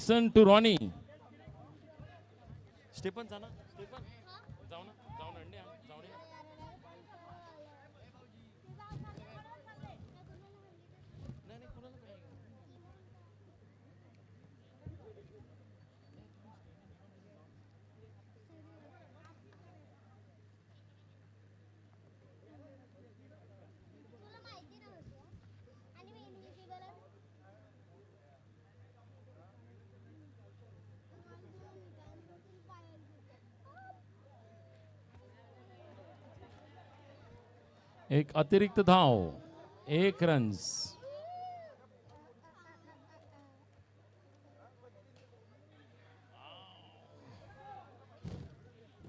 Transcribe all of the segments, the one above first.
मॅक्सन to Ronnie. Stephen जा ना, Stephen जाऊ ना, जाऊन अंडे जाऊन या. नाही नाही कुणाला काय. एक अतिरिक्त धाव, 1 रन्स.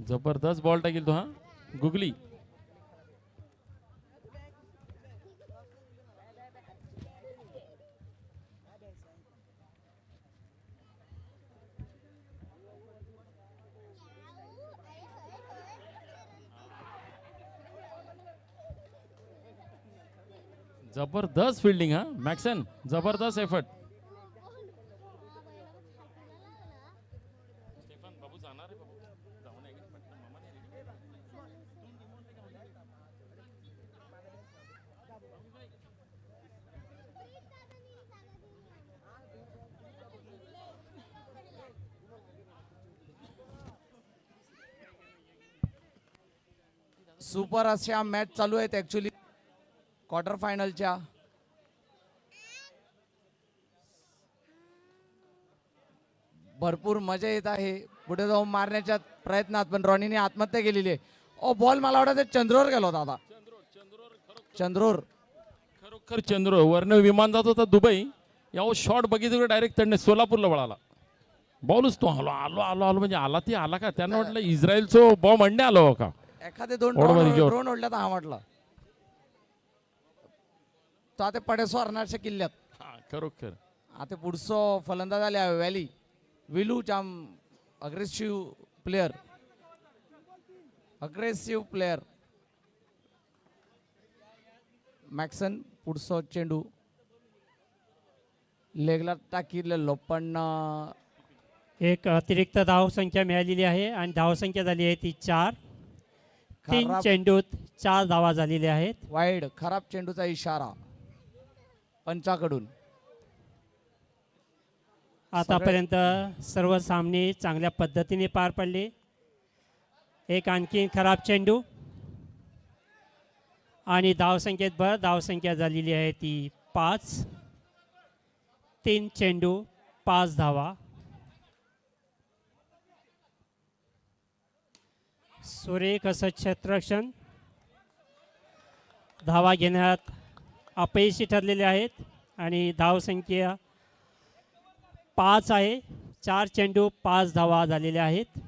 जबरदस्त बॉल टाकेल तो हा गुगली. जबरदस्त फील्डिंग हा मॅक्सन, जबरदस्त एफर्ट. स्टेफन बाबू जाणार आहे, बाबू जाऊन आहे. सुपर अशा मॅच चालू आहेत ऍक्च्युली क्वार्टर फायनलच्या. भरपूर मजा येत आहे पुढे जाऊन मारण्याच्या प्रयत्नात, पण रॉनीने आत्महत्या केलेली आहे. ओ बॉल मला वाटतं चंद्रोर गेला होता. आता चंद्रोर खरोखर चंद्रोर वरन विमान जात होता दुबई. यावर शॉट बघितलं डायरेक्ट त्यांनी सोलापूरला वळाला. बॉलच तो आलो आलो आलो आलो म्हणजे आला ती आला का, त्यांना वाटलं इस्रायलचं बॉम्ब अंडे आलो का. एखादे 2 ड्रोन उडल्यात हा म्हटलं. तो आता पडेसो हरणारच्या किल्ल्यात. खरोखर आता पुढचं फलंदाज आले व्हॅली विलू जाम अग्रेसिव्ह प्लेयर. मॅक्सन पुढचं चेंडू लेगला टाकिलेलो, पण एक अतिरिक्त धावसंख्या मिळालेली आहे आणि धावसंख्या झाली आहे ती 4. 3 चेंडूत 4 धावा झालेल्या आहेत. वाईड खराब चेंडूचा इशारा पंचाकडून. आतापर्यंत सर्व सामने चांगल्या पद्धतीने पार पडले. एक आणखी खराब चेंडू आणि धावसंख्येत भर. धावसंख्या झालेली आहे ती 5. 3 चेंडू 5 धावा. सुरेख असं क्षेत्ररक्षण. धावा घेण्यात अपयशी ठरलेले आहेत आणि धावसंख्या 5 आहे. 4 चेंडू 5 धावा झालेल्या आहेत.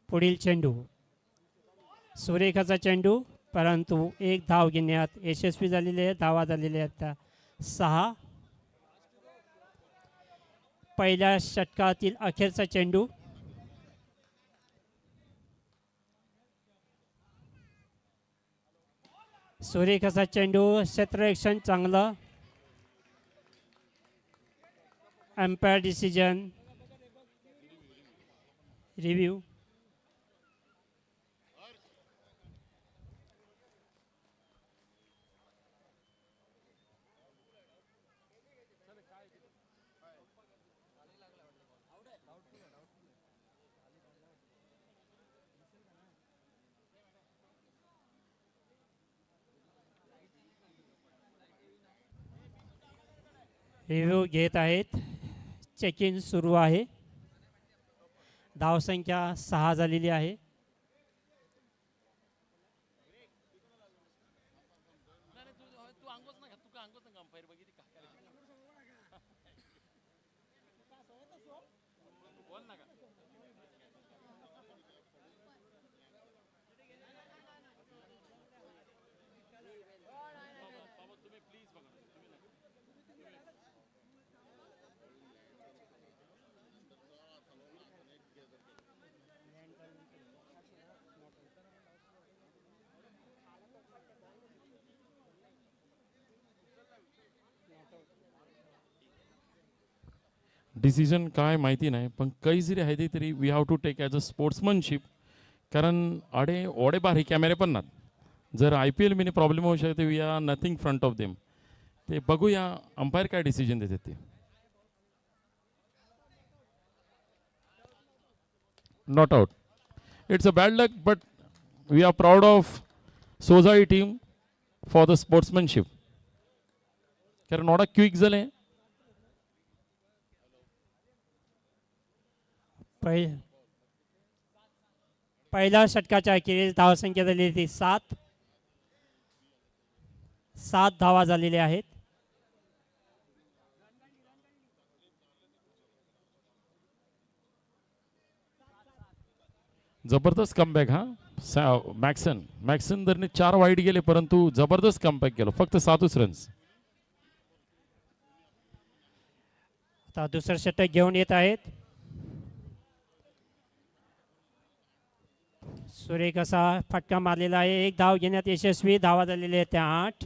पुढील चेंडू सुरेखाचा चेंडू, परंतु 1 धाव घेण्यात यशस्वी झालेले आहे. धावा झालेल्या आहेत 6. पहिल्या षटकातील अखेरचा चेंडू. सुरेखाचा चेंडू, क्षेत्ररक्षण चांगलं. Umpire decision review. रिव्ह्यू घेत आहेत. चेक इन सुरू आहे. धावसंख्या 6 झालेली आहे. डिसिजन काय माहिती नाही, पण काही जरी आहे ते तरी we have to take as a sportsmanship. कारण आडे ओडे भारी कॅमेरे पण नात. जर I P L mini problem होऊ शकते, we are nothing front of them. ते बघूया अंपायर काय डिसिजन देतात ते. Not out. It's a bad luck, but we are proud of सोजाई टीम फॉर द स्पोर्ट्समॅनशिप. कारण ओडा क्विक झाले. पहिल्या षटकाच्या अखेरीस धावसंख्या झाली ती 7. 7 धावा झालेल्या आहेत. जबरदस्त कमबॅक हा. मॅक्सन दरने 4 वाईट गेले, परंतु जबरदस्त कमबॅक केलं. फक्त 7च रन्स. आता दुसरं षटक घेऊन येत आहेत. सुरेख असा फटका मारलेला आहे. 1 धाव घेण्यात यशस्वी. धावा झालेल्या आहेत त्या 8.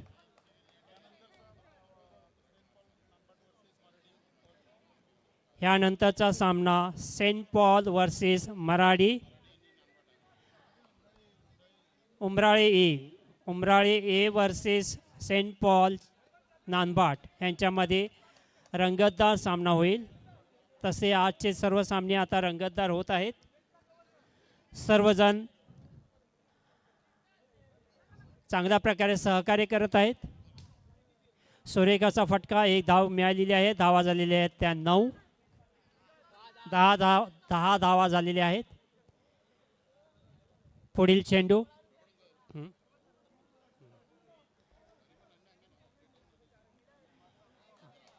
यानंतरचा सामना Saint Paul versus Marathi. Umrale A versus Saint Paul नानबाट यांच्यामध्ये रंगतदार सामना होईल. तसे आजचे सर्व सामने आता रंगतदार होत आहेत. सर्वजण चांगल्या प्रकारे सहकार्य करत आहेत. सुरेखाचा फटका. 1 धाव मिळालेली आहे. धावा झालेल्या आहेत त्या 9. 10 धावा झालेल्या आहेत. पुढील चेंडू.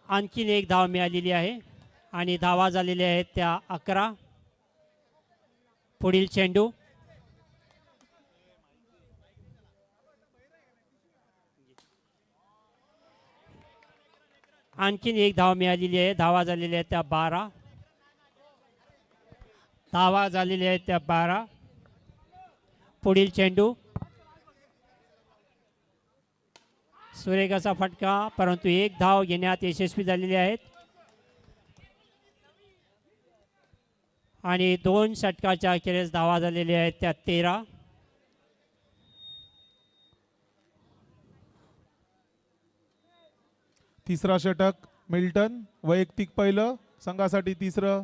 आणखीन 1 धाव मिळालेली आहे आणि धावा झालेल्या आहेत त्या 11. पुढील चेंडू. आणखीन 1 धाव मिळालेली आहे. धावा झालेल्या आहेत त्या 12. धावा झालेल्या आहेत त्या 12. पुढील चेंडू. सुरेखाचा फटका, परंतु 1 धाव घेण्यात यशस्वी झालेले आहेत. आणि 2 षटकाच्या अखेरीस धावा झालेल्या आहेत त्या 13. तिसरा षटक मिल्टन. वैयक्तिक पहिलं, संघासाठी तिसरं.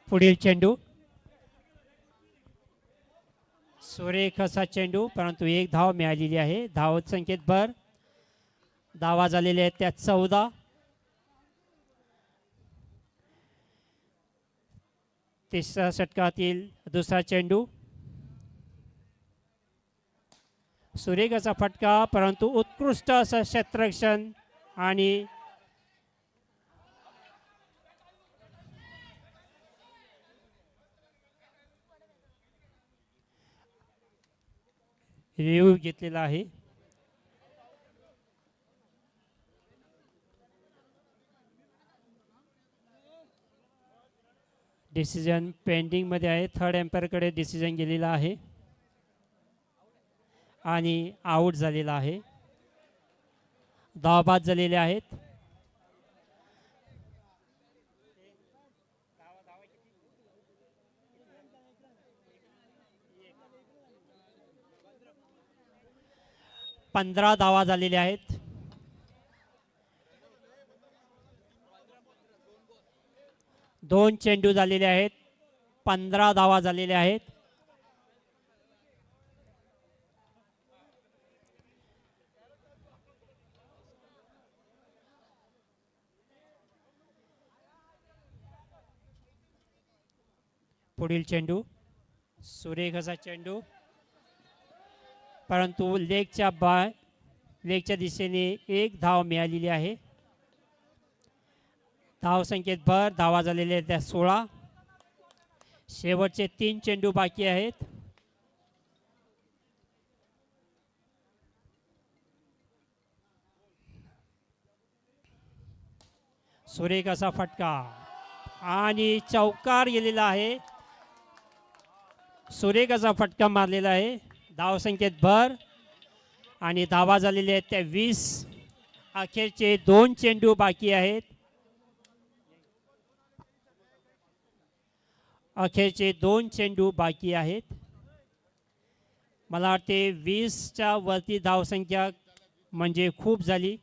पुढील चेंडू. सुरेख असा चेंडू, परंतु 1 धाव मिळालेली आहे. धावत संख्येत भर. धावा झालेल्या आहेत त्या 14. तिसऱ्या षटकातील दुसरा चेंडू. सुरेख असा फटका, परंतु उत्कृष्ट असं क्षेत्ररक्षण आणि रिव्ह्यू घेतलेला आहे. डिसिजन पेंडिंग मध्ये आहे. 3rd एम्पायरकडे डिसिजन गेलेला आहे आणि आऊट झालेला आहे. धावा बाद झालेले आहेत. पंधरा धावा झालेल्या आहेत. दोन चेंडू झालेले आहेत. 15 धावा झालेल्या आहेत. पुढील चेंडू. सुरेख असा चेंडू, परंतु लेगच्या दिशेने 1 धाव मिळालेली आहे. धाव संख्येत भर. धावा झालेल्या आहेत त्या 16. शेवटचे 3 चेंडू बाकी आहेत. सुरेख असा फटका आणि चौकार गेलेला आहे. सुरेख असा फटका मारलेला आहे. धावसंख्येत भर आणि धावा झालेल्या आहेत त्या 20. अखेरचे 2 चेंडू बाकी आहेत. अखेरचे 2 चेंडू बाकी आहेत. मला वाटते 20च्या वरती धावसंख्या म्हणजे खूप झाली.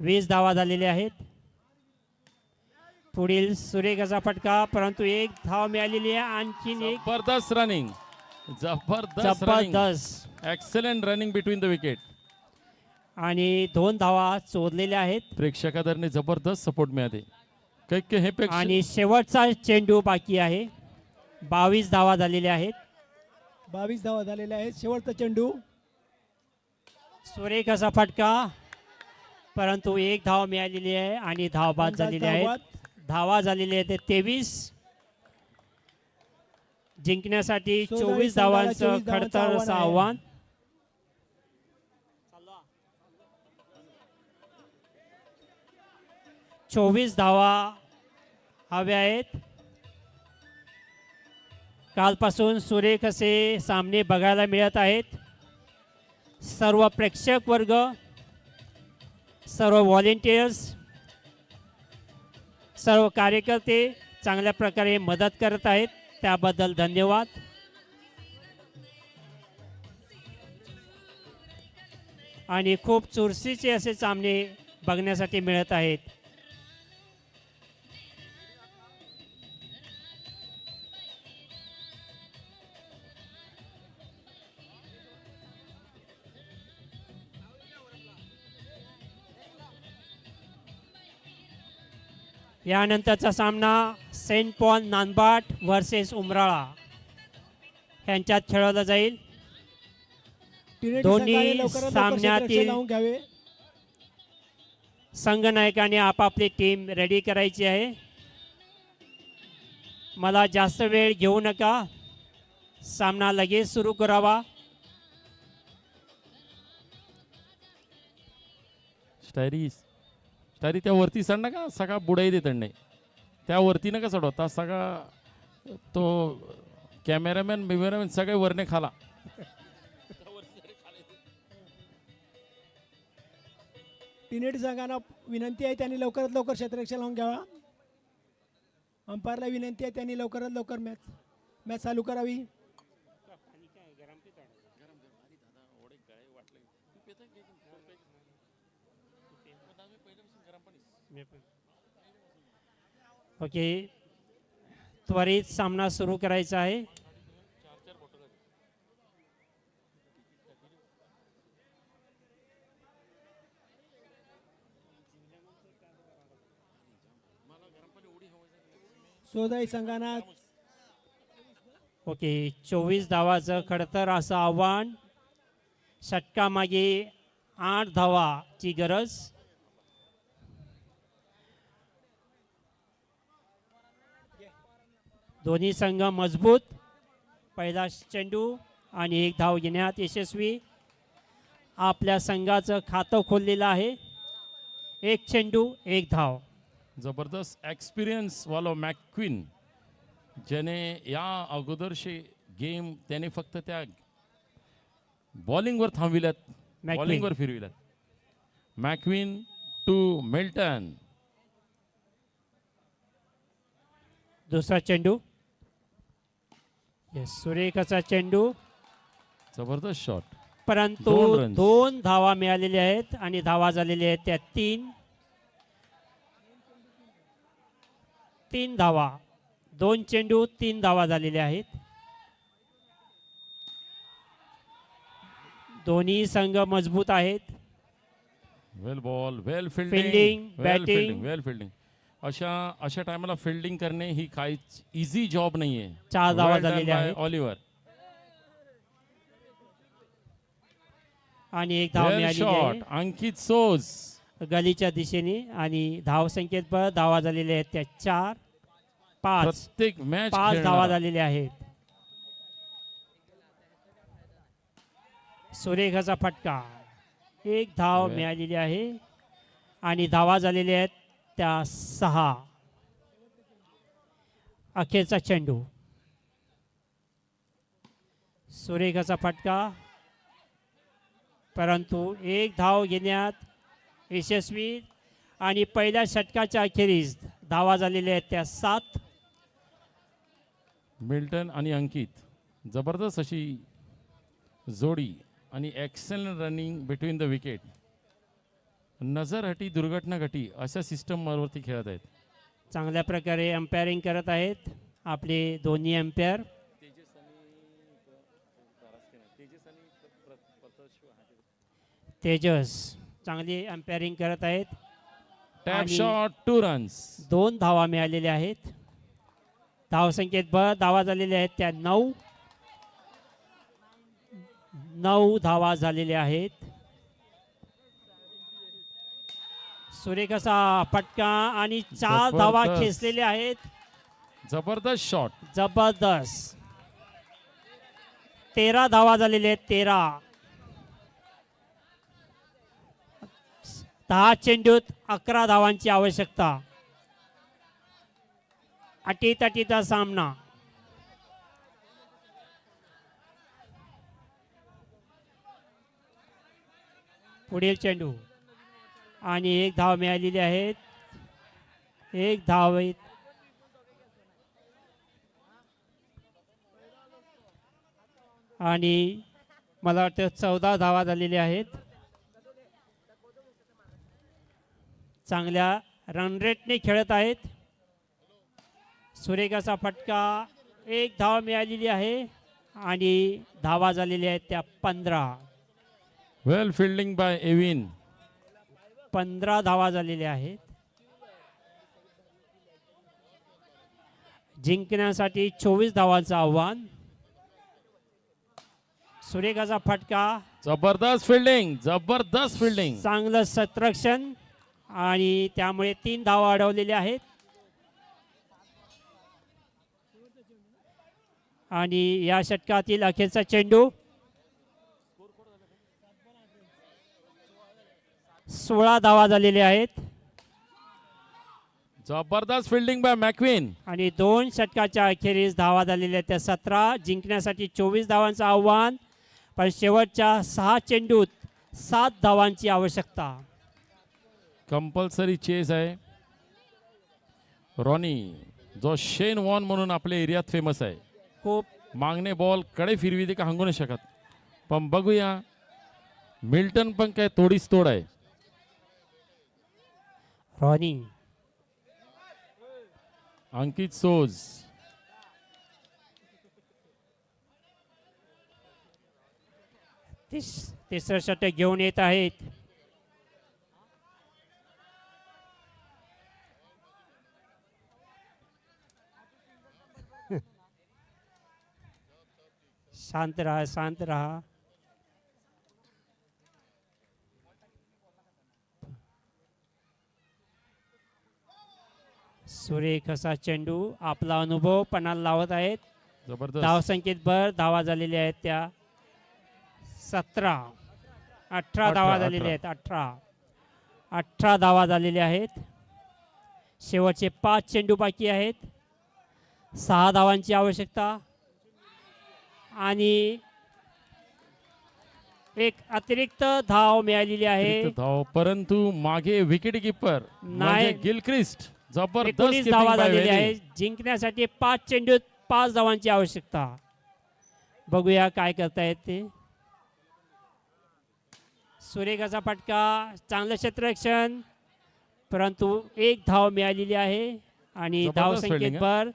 20 धावा झालेल्या आहेत. पुढील सुरेख असा फटका, परंतु 1 धाव मिळालेली आहे. आणखीन एक जबरदस्त रनिंग, जबरदस्त रनिंग, जबरदस्त excellent running between the wicket. आणि 2 धावा चोरलेल्या आहेत. प्रेक्षकांनी जबरदस्त सपोर्ट मिळाले. काही हे पेक्षा आणि शेवटचा चेंडू बाकी आहे. 22 धावा झालेल्या आहेत. 22 धावा झालेल्या आहेत. शेवटचा चेंडू. सुरेख असा फटका, परंतु 1 धाव मिळालेली आहे आणि धाव बाद झालेली आहेत. धावा झालेल्या आहेत 23. जिंकण्यासाठी 24 धावांचं खडतर असं आव्हान. चोवीस धावा हव्या आहेत. कालपासून सुरेख असे सामने बघायला मिळत आहेत. सर्व प्रेक्षक वर्ग, सर्व व्हॉलेंटियर्स, सर्व कार्यकर्ते चांगल्या प्रकारे मदत करत आहेत. त्याबद्दल धन्यवाद. आणि खूप चुरशीचे असे सामने बघण्यासाठी मिळत आहेत. यानंतरचा सामना सेंट पॉल नानबाट वर्सेस उमराळा यांच्यात खेळवला जाईल. दोन्ही सामन्यातील लावून घ्यावे. संघनायकाने आपापली टीम रेडी करायची आहे. मला जास्त वेळ घेऊ नका, सामना लगेच सुरू करावा. स्टायरी त्या वरती चढ नका, सगळा बुडाई दे तंडे त्या वरती नका चढवता. सगळा तो कॅमेरामॅन सगळे वरने खाला. टीनेट संघांना विनंती आहे त्यांनी लवकरात लवकर क्षेत्ररक्षण लावून घ्यावा. अंपायरला विनंती आहे त्यांनी लवकरात लवकर मॅच चालू करावी. ओके, त्वरित सामना सुरू करायचा आहे. सोदाई संघांना ओके, 24 धावाचं खडतर असं आव्हान. षटकामागे 8 धावाची गरज. दोन्ही संघ मजबूत. पहिला चेंडू आणि 1 धाव घेण्यात यशस्वी. आपल्या संघाचं खातं खोललेलं आहे. 1 चेंडू 1 धाव. जबरदस्त एक्सपिरियन्स वालो मॅक्विन, ज्याने या अगोदरचे गेम त्याने फक्त त्या बॉलिंगवर थांबविल्यात, मॅक्विन. बॉलिंगवर फिरविल्यात. Macquin to Milton. दुसरा चेंडू. येस, सुरेखाचा चेंडू, जबरदस्त शॉट. परंतु 2 runs. 2 धावा मिळालेल्या आहेत आणि धावा झालेल्या आहेत त्या 3 धावा. 2 चेंडू 3 धावा झालेल्या आहेत. दोन्ही संघ मजबूत आहेत. वेल बॉल, वेल Fielding, फिल्डिंग, batting. वेल फिल्डिंग. अशा टायमाला फिल्डिंग करणे ही काहीच इझी जॉब नाहीये. 4 धावा झालेल्या आहेत ऑलिव्हर. आणि 1 धाव वेल मिळालेली शॉट, आहे अंकित सोज. गलीच्या दिशेने. आणि धाव संख्येत पण धावा झालेल्या आहेत त्या 4, 5 प्रत्येक मॅच 5 धावा झालेल्या आहेत. सुरेखाचा फटका, 1 धाव वेल. मिळालेली आहे आणि धावा झालेल्या आहेत त्या 6. अखेरचा चेंडू, सुरेख असा फटका, परंतु एक धाव घेण्यात यशस्वी आणि पहिल्या षटकाच्या अखेरीस धावा झालेल्या आहेत त्या 7. मिल्टन आणि अंकित जबरदस्त अशी जोडी आणि एक्सेलंट रनिंग बिटवीन द विकेट. नजर हटी दुर्घटना घटी अशा सिस्टमवरती खेळत आहेत. चांगल्या प्रकारे अंपायरिंग करत आहेत आपले दोन्ही अंपायर. तेजस चांगली अंपायरिंग करत आहेत. टॅप आणि शॉट 2 रन्स. 2 धावा मिळालेल्या आहेत. धावसंख्येत धावा झालेल्या आहेत त्या 9. 9 धावा झालेल्या आहेत. सुरेख असा फटका आणि 4 धावा जबरदस्त. खेचलेल्या आहेत. जबरदस्त शॉट. जबरदस्त. 13 धावा झालेल्या आहेत. 13. 10 चेंडूत 11 धावांची आवश्यकता. अटीतटीचा सामना. पुढील चेंडू आणि 1 धाव मिळालेली आहेत. 1 धाव आहेत. आणि मला वाटतं 14 धावा झालेल्या आहेत. चांगल्या रन रेटने खेळत आहेत. सुरेखाचा फटका, 1 धाव मिळालेली आहे आणि धावा झालेल्या आहेत त्या 15. वेल फिल्डिंग बाय एविन. 15 धावा झालेल्या आहेत. जिंकण्यासाठी 24 धावांचं आव्हान. सुरेखाचा फटका, जबरदस्त फिल्डिंग. जबरदस्त फिल्डिंग. चांगलं संरक्षण आणि त्यामुळे 3 धावा अडवलेल्या आहेत. आणि या षटकातील अखेरचा चेंडू. 16 धावा झालेल्या आहेत. जबरदस्त फिल्डिंग बाय मॅक्विन. आणि 2 षटकाच्या अखेरीस धावा झालेल्या आहेत त्या 17. जिंकण्यासाठी 24 धावांचं आव्हान, पण शेवटच्या 6 चेंडूत 7 धावांची आवश्यकता. कंपल्सरी चेस आहे. रॉनी जो शेन वॉन म्हणून आपल्या एरियात फेमस आहे. खूप मागणे बॉल कडे फिरवी दे का हांगू नाही शकत. पण बघूया मिल्टन पण काय तोडीस तोड आहे. रॉनी, अंकित सोज. तिसरं षटक घेऊन येत आहेत. शांत रहा, शांत रहा. सुरेख असा चेंडू आपला अनुभव पणाला लावत आहेत. जबरदस्त. धावसंख्येत भर धावा झालेल्या आहेत त्या 17. 18 धावा झालेल्या आहेत. 18 धावा झालेल्या आहेत. शेवटचे 5 चेंडू बाकी आहेत. 6 धावांची आवश्यकता आणि एक अतिरिक्त धाव मिळालेली आहे. अतिरिक्त धाव, परंतु मागे विकेट किपर नाही. गिलक्रिस्ट. 19 जबरदस्त धावा keeping by झालेल्या Valley. आहेत. जिंकण्यासाठी 5 चेंडूत 5 धावांची आवश्यकता. बघूया काय करतायत ते. सुरेखाचा फटका, चांगलं क्षेत्ररक्षण, परंतु 1 धाव मिळालेली आहे आणि जबरदस्त धावसंख्येत fielding, भर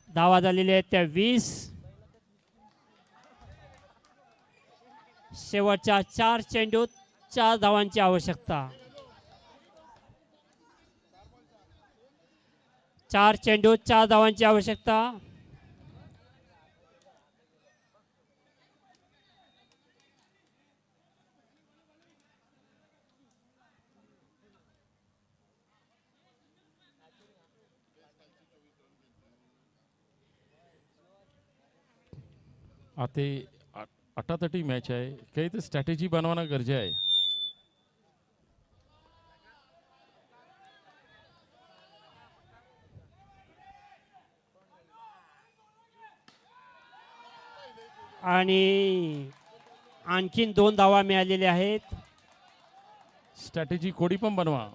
धावा झालेल्या आहेत त्या 20. शेवटच्या 4 चेंडूत 4 धावांची आवश्यकता. 4 चेंडूत 4 धावांची आवश्यकता. आता अटातटी मॅच आहे. काही तर स्ट्रॅटेजी बनवणं गरजे आहे. आणि आणखीन 2 धावा मिळालेल्या आहेत. स्ट्रॅटेजी कोडी पण बनवा,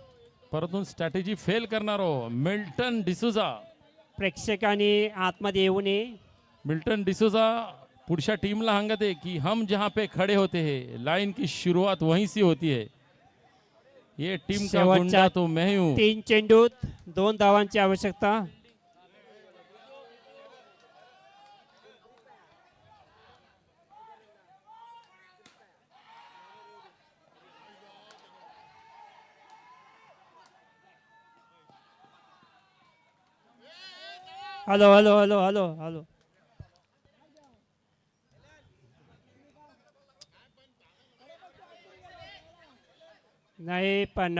परंतु स्ट्रॅटेजी फेल करणारो मिल्टन डिसूजा. प्रेक्षकांनी आतमध्ये येऊ नये. मिल्टन डिसूजा पुढच्या टीमला सांगत है कि हम जहाँ पे खड़े होते हैं लाइन की शुरुआत वहीं से होती है. ये टीम का शेवटच्या गुंडा तो मैं ही हूँ. 3 चेंडूत 2 धावांची आवश्यकता. Hello hello hello hello hello नाही पण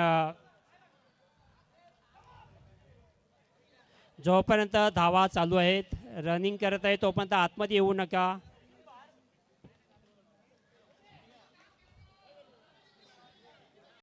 जोपर्यंत धावा चालू आहेत, रनिंग करत आहे तोपर्यंत आतमध्ये येऊ नका.